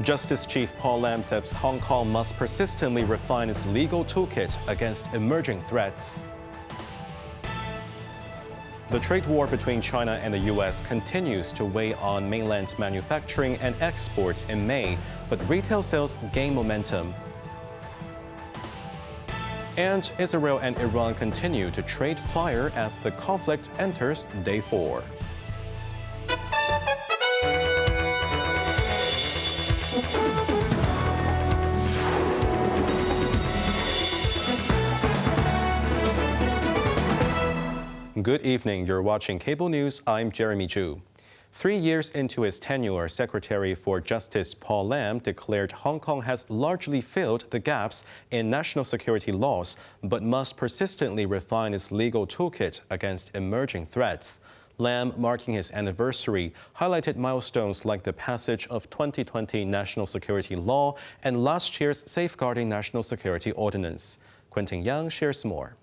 Justice Chief Paul Lam says Hong Kong must persistently refine its legal toolkit against emerging threats. The trade war between China and the U.S. continues to weigh on mainland's manufacturing and exports in May, but retail sales gain momentum. And Israel and Iran continue to trade fire as the conflict enters day 4. Good evening. You're watching Cable News. I'm Jeremy Zhu. 3 years into his tenure, Secretary for Justice Paul Lam declared Hong Kong has largely filled the gaps in national security laws, but must persistently refine its legal toolkit against emerging threats. Lam, marking his anniversary, highlighted milestones like the passage of 2020 National Security Law and last year's Safeguarding National Security Ordinance. Quentin Yang shares more.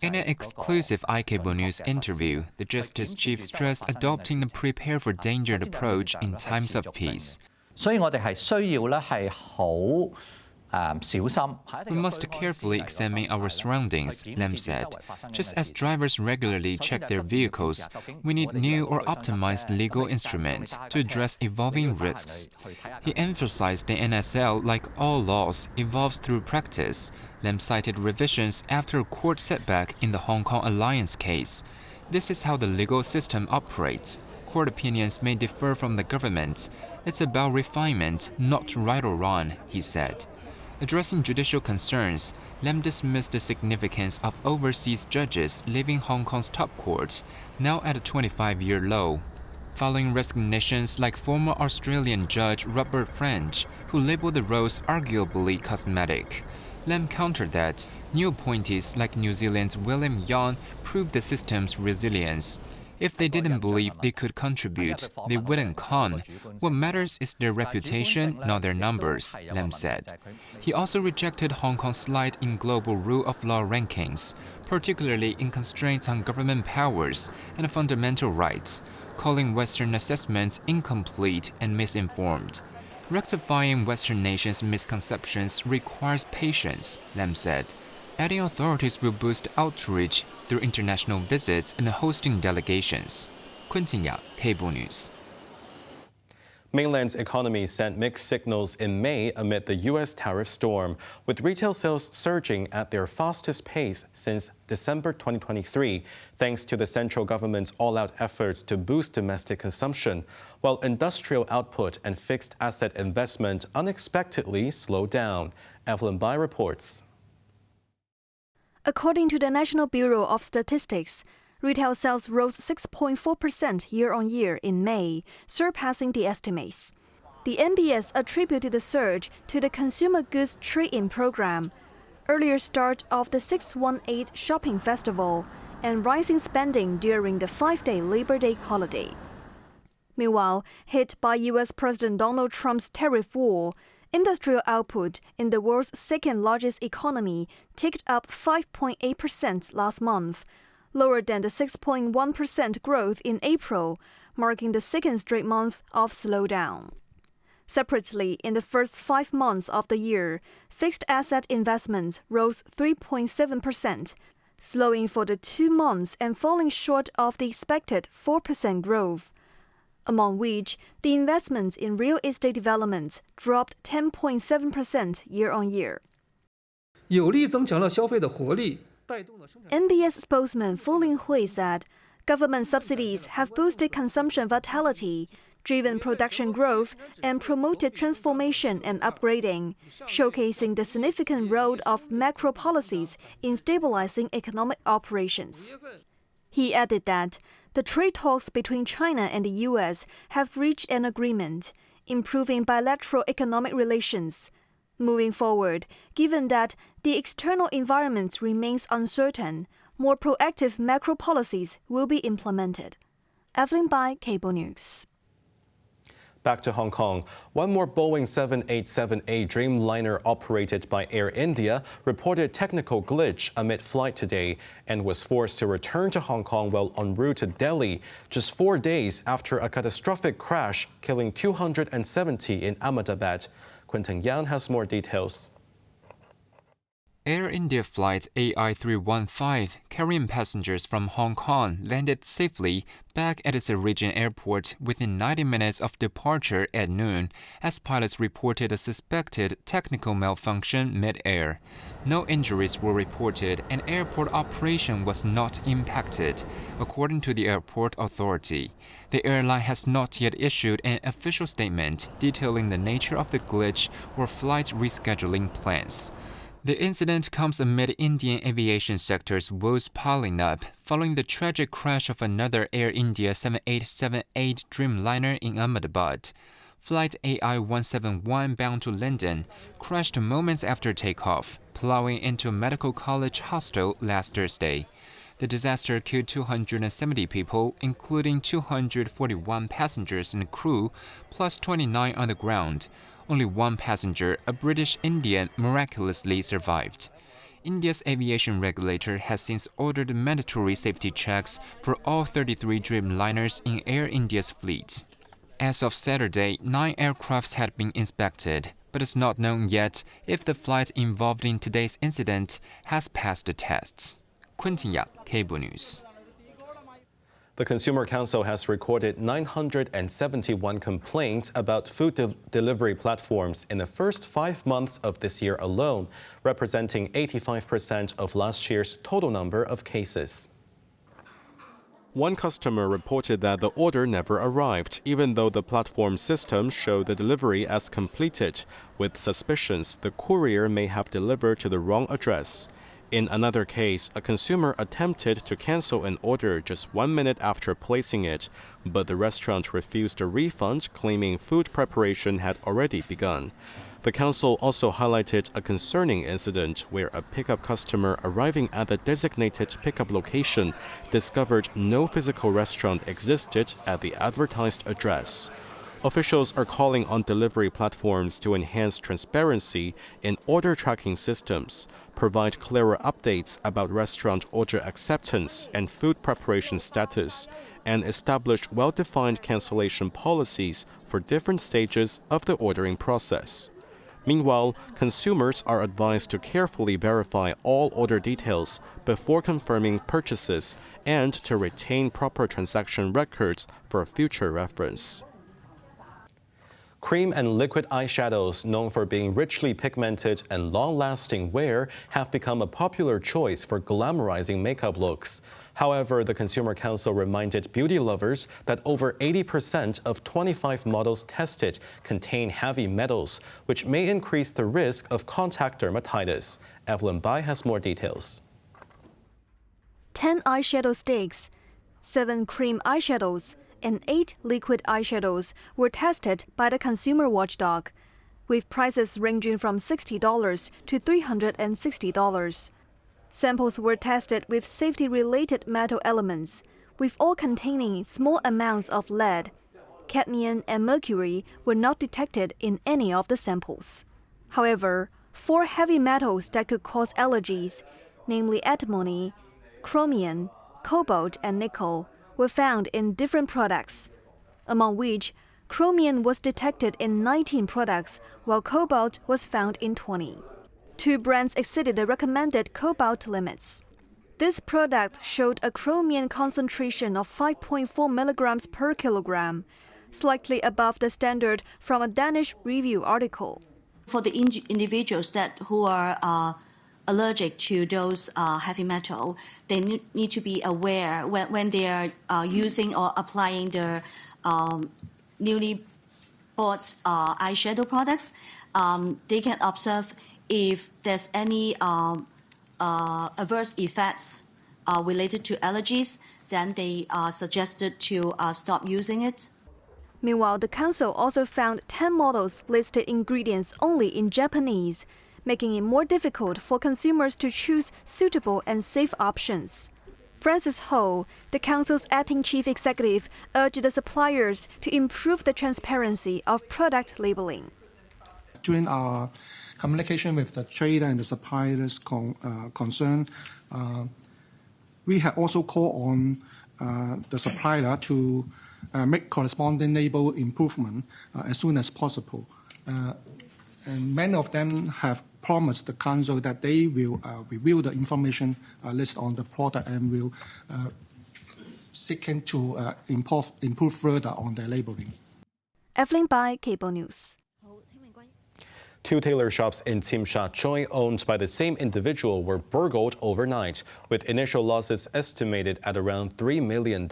In an exclusive iCable News interview, the Justice Chief stressed adopting a prepare-for-danger approach in times of peace. We must carefully examine our surroundings, Lam said. Just as drivers regularly check their vehicles, we need new or optimized legal instruments to address evolving risks. He emphasized the NSL, like all laws, evolves through practice. Lam cited revisions after a court setback in the Hong Kong Alliance case. This is how the legal system operates. Court opinions may differ from the government. It's about refinement, not right or wrong, he said. Addressing judicial concerns, Lam dismissed the significance of overseas judges leaving Hong Kong's top courts, now at a 25-year low. Following resignations like former Australian judge Robert French, who labeled the roles arguably cosmetic, Lam countered that new appointees like New Zealand's William Young proved the system's resilience. If they didn't believe they could contribute, they wouldn't come. What matters is their reputation, not their numbers, Lam said. He also rejected Hong Kong's slide in global rule of law rankings, particularly in constraints on government powers and fundamental rights, calling Western assessments incomplete and misinformed. Rectifying Western nations' misconceptions requires patience, Lam said, adding authorities will boost outreach through international visits and hosting delegations. Quentin Yang, Cable News. Mainland's economy sent mixed signals in May amid the U.S. tariff storm, with retail sales surging at their fastest pace since December 2023, thanks to the central government's all-out efforts to boost domestic consumption, while industrial output and fixed asset investment unexpectedly slowed down. Evelyn Bai reports. According to the National Bureau of Statistics, retail sales rose 6.4% year-on-year in May, surpassing the estimates. The NBS attributed the surge to the Consumer Goods Trade-in Program, earlier start of the 618 Shopping Festival, and rising spending during the 5-day Labor Day holiday. Meanwhile, hit by U.S. President Donald Trump's tariff war, industrial output in the world's second-largest economy ticked up 5.8% last month, lower than the 6.1% growth in April, marking the second straight month of slowdown. Separately, in the first 5 months of the year, fixed asset investments rose 3.7%, slowing for the 2 months and falling short of the expected 4% growth, among which the investments in real estate development dropped 10.7% year-on-year. NBS spokesman Fu Linghui said government subsidies have boosted consumption vitality, driven production growth, and promoted transformation and upgrading, showcasing the significant role of macro policies in stabilizing economic operations. He added that the trade talks between China and the U.S. have reached an agreement, improving bilateral economic relations. Moving forward, given that the external environment remains uncertain, more proactive macro policies will be implemented. Evelyn Bai, Cable News. Back to Hong Kong. One more Boeing 787A Dreamliner operated by Air India reported technical glitch amid flight today and was forced to return to Hong Kong while en route to Delhi just 4 days after a catastrophic crash killing 270 in Ahmedabad. Quentin Yang has more details. Air India flight AI315 carrying passengers from Hong Kong landed safely back at its origin airport within 90 minutes of departure at noon, as pilots reported a suspected technical malfunction mid-air. No injuries were reported and airport operation was not impacted, according to the airport authority. The airline has not yet issued an official statement detailing the nature of the glitch or flight rescheduling plans. The incident comes amid Indian aviation sector's woes piling up following the tragic crash of another Air India 7878 Dreamliner in Ahmedabad. Flight AI171 bound to London crashed moments after takeoff, plowing into a medical college hostel last Thursday. The disaster killed 270 people, including 241 passengers and crew, plus 29 on the ground. Only one passenger, a British Indian, miraculously survived. India's aviation regulator has since ordered mandatory safety checks for all 33 Dreamliners in Air India's fleet. As of Saturday, 9 aircrafts had been inspected, but it's not known yet if the flight involved in today's incident has passed the tests. Quentin Yang, Cable News. The Consumer Council has recorded 971 complaints about food delivery platforms in the first 5 months of this year alone, representing 85% of last year's total number of cases. One customer reported that the order never arrived, even though the platform system showed the delivery as completed, with suspicions the courier may have delivered to the wrong address. In another case, a consumer attempted to cancel an order just 1 minute after placing it, but the restaurant refused a refund, claiming food preparation had already begun. The council also highlighted a concerning incident where a pickup customer arriving at the designated pickup location discovered no physical restaurant existed at the advertised address. Officials are calling on delivery platforms to enhance transparency in order tracking systems, provide clearer updates about restaurant order acceptance and food preparation status, and establish well-defined cancellation policies for different stages of the ordering process. Meanwhile, consumers are advised to carefully verify all order details before confirming purchases and to retain proper transaction records for future reference. Cream and liquid eyeshadows, known for being richly pigmented and long-lasting wear, have become a popular choice for glamorizing makeup looks. However, the Consumer Council reminded beauty lovers that over 80% of 25 models tested contain heavy metals, which may increase the risk of contact dermatitis. Evelyn Bai has more details. 10 eyeshadow sticks, 7 cream eyeshadows, and 8 liquid eyeshadows were tested by the consumer watchdog, with prices ranging from $60 to $360. Samples were tested with safety-related metal elements, with all containing small amounts of lead. Cadmium and mercury were not detected in any of the samples. However, 4 heavy metals that could cause allergies, namely antimony, chromium, cobalt, and nickel, were found in different products, among which chromium was detected in 19 products, while cobalt was found in 20. 2 brands exceeded the recommended cobalt limits. This product showed a chromium concentration of 5.4 milligrams per kilogram, slightly above the standard from a Danish review article. For the individuals who are allergic to those heavy metal, they need to be aware when they are using or applying their newly bought eyeshadow products. They can observe if there's any adverse effects related to allergies, then they are suggested to stop using it. Meanwhile, the council also found 10 models listed ingredients only in Japanese, making it more difficult for consumers to choose suitable and safe options. Francis Ho, the council's acting chief executive, urged the suppliers to improve the transparency of product labeling. During our communication with the trader and the suppliers concerned, we have also called on the supplier to make corresponding label improvement as soon as possible. And many of them have promised the council that they will review the information list on the product and will seeking to improve further on their labeling. Evelyn Bai, Cable News. 2 tailor shops in Tsim Sha Tsui, owned by the same individual, were burgled overnight, with initial losses estimated at around $3 million.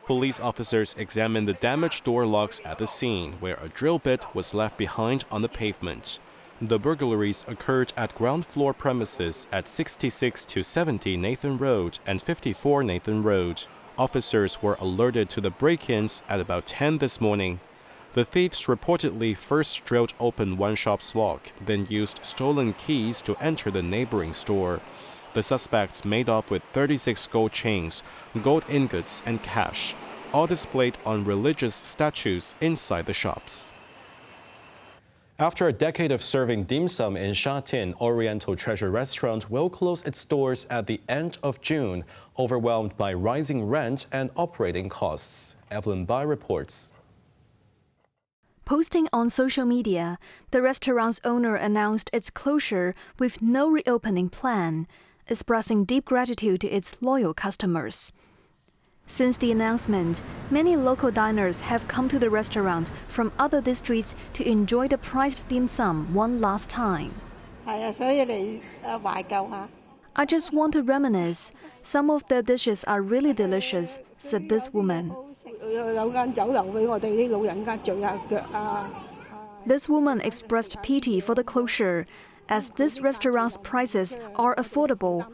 Police officers examined the damaged door locks at the scene, where a drill bit was left behind on the pavement. The burglaries occurred at ground floor premises at 66 to 70 Nathan Road and 54 Nathan Road. Officers were alerted to the break-ins at about 10 this morning. The thieves reportedly first drilled open one shop's lock, then used stolen keys to enter the neighboring store. The suspects made off with 36 gold chains, gold ingots, and cash, all displayed on religious statues inside the shops. After a decade of serving dim sum in Sha Tin, Oriental Treasure Restaurant will close its doors at the end of June, overwhelmed by rising rent and operating costs. Evelyn Bai reports. Posting on social media, the restaurant's owner announced its closure with no reopening plan, expressing deep gratitude to its loyal customers. Since the announcement, many local diners have come to the restaurant from other districts to enjoy the priced dim sum one last time. I just want to reminisce. Some of the dishes are really delicious, said this woman. This woman expressed pity for the closure, as this restaurant's prices are affordable,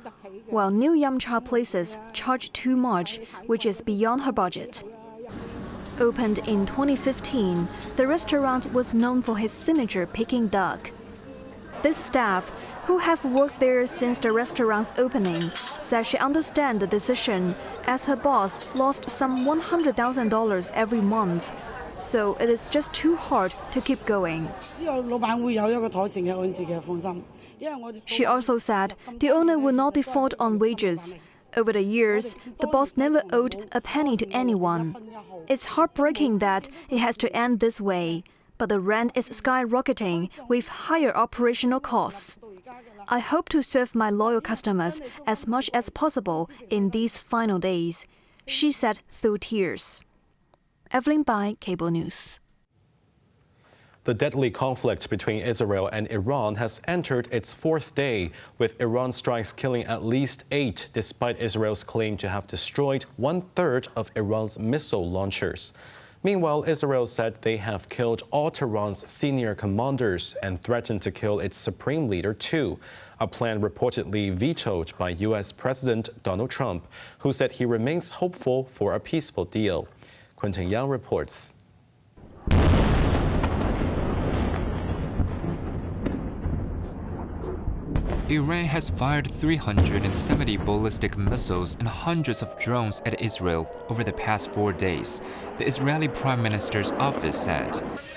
while new yum cha places charge too much, which is beyond her budget. Opened in 2015, the restaurant was known for his signature Peking duck. This staff, who have worked there since the restaurant's opening, says she understands the decision, as her boss lost some $100,000 every month. So it is just too hard to keep going. She also said the owner will not default on wages. Over the years, the boss never owed a penny to anyone. It's heartbreaking that it has to end this way, but the rent is skyrocketing with higher operational costs. I hope to serve my loyal customers as much as possible in these final days, she said through tears. Evelyn Bai, Cable News. The deadly conflict between Israel and Iran has entered its 4th day, with Iran strikes killing at least 8, despite Israel's claim to have destroyed 1/3 of Iran's missile launchers. Meanwhile, Israel said they have killed all Tehran's senior commanders and threatened to kill its supreme leader too, a plan reportedly vetoed by U.S. President Donald Trump, who said he remains hopeful for a peaceful deal. Quentin Yang reports. Iran has fired 370 ballistic missiles and hundreds of drones at Israel over the past 4 days, the Israeli Prime Minister's office said.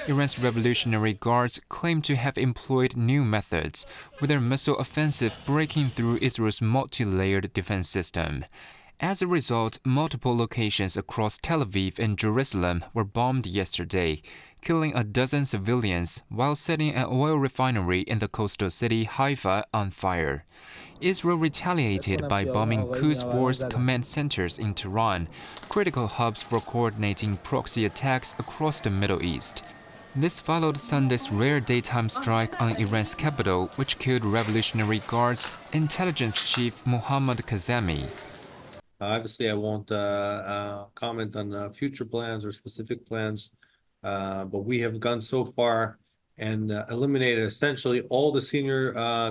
Iran's Revolutionary Guards claim to have employed new methods, with their missile offensive breaking through Israel's multi-layered defense system. As a result, multiple locations across Tel Aviv and Jerusalem were bombed yesterday, killing a dozen civilians while setting an oil refinery in the coastal city Haifa on fire. Israel retaliated by bombing Quds Force command centers in Tehran, critical hubs for coordinating proxy attacks across the Middle East. This followed Sunday's rare daytime strike on Iran's capital, which killed Revolutionary Guards intelligence chief Mohammad Kazemi. Obviously, I won't comment on future plans or specific plans, but we have gone so far and eliminated essentially all the senior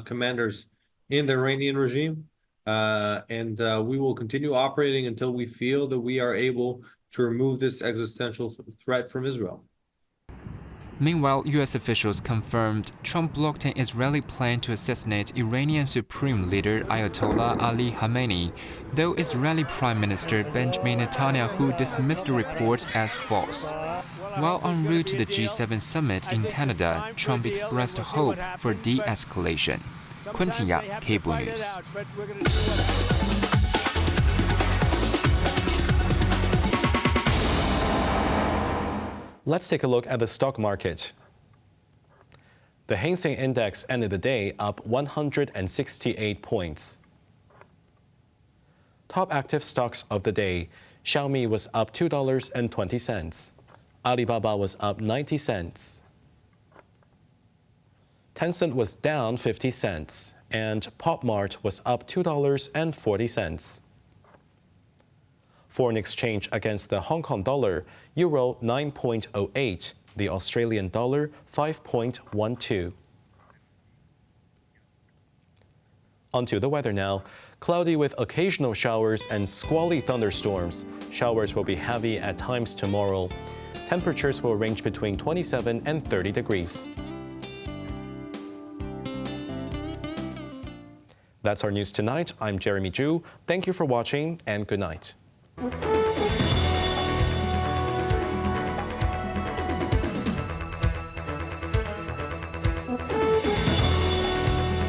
commanders in the Iranian regime, and we will continue operating until we feel that we are able to remove this existential threat from Israel. Meanwhile, U.S. officials confirmed Trump blocked an Israeli plan to assassinate Iranian Supreme Leader Ayatollah Ali Khamenei, though Israeli Prime Minister Benjamin Netanyahu dismissed the reports as false. While en route to the G7 summit in Canada, Trump expressed hope for de-escalation. Quentin Yap, Cable News. Let's take a look at the stock market. The Hang Seng Index ended the day up 168 points. Top active stocks of the day: Xiaomi was up $2.20. Alibaba was up 90 cents. Tencent was down 50 cents. And PopMart was up $2.40. Foreign exchange against the Hong Kong dollar: Euro 9.08, the Australian dollar 5.12. Onto the weather now. Cloudy with occasional showers and squally thunderstorms. Showers will be heavy at times tomorrow. Temperatures will range between 27 and 30 degrees. That's our news tonight. I'm Jeremy Zhu. Thank you for watching and good night.